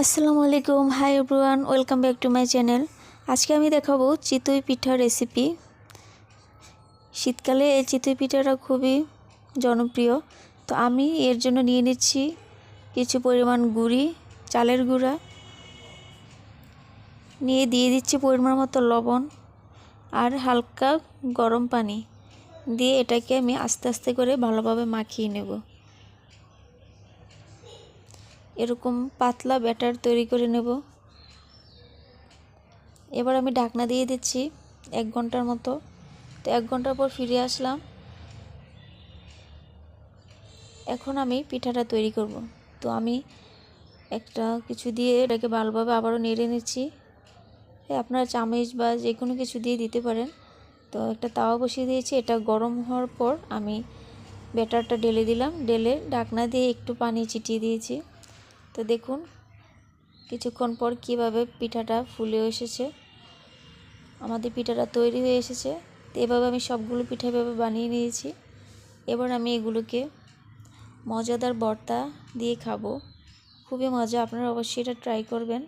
আসসালামু আলাইকুম, hi everyone, welcome back to my channel. আজকে আমি দেখাবো চিতই পিঠা রেসিপি। শীতকালে এই চিতই পিঠাটা খুবই জনপ্রিয়। তো আমি এর জন্য নিয়ে নিচ্ছি কিছু পরিমাণ গুঁড়ি চালের গুঁড়া, নিয়ে দিয়ে দিচ্ছি পরিমাণ মতো লবণ আর হালকা গরম পানি দিয়ে এটাকে আমি আস্তে আস্তে করে ভালোভাবে মাখিয়ে নেব। এরকম পাতলা ব্যাটার তৈরি করে নেব। এবার আমি ঢাকনা দিয়ে দিচ্ছি 1 ঘন্টার মতো। তো 1 ঘন্টার পর ফিরে আসলাম। এখন আমি পিঠাটা তৈরি করব। তো আমি একটা কিছু দিয়ে এটাকে ভালোভাবে আবারও নেড়ে নিচ্ছি। আপনারা চামচ বা যে কোনো কিছু দিয়ে দিতে পারেন। তো একটা তাওয়া বসিয়ে দিয়েছি, এটা গরম হওয়ার পর আমি ব্যাটারটা ঢেলে দিলাম। ঢেলে ঢাকনা দিয়ে একটু পানি ছিটিয়ে দিয়েছি। তো দেখুন কিছুক্ষণ পর কিভাবে পিঠাটা ফুলে এসেছে। আমাদের পিঠাটা তৈরি হয়ে এসেছে। তো এভাবে আমি সবগুলো পিঠা এভাবে বানিয়ে নিয়েছি। এবার আমি এগুলোকে মজাদার ভর্তা দিয়ে খাবো। খুবই মজা, আপনারা অবশ্যই এটা ট্রাই করবেন।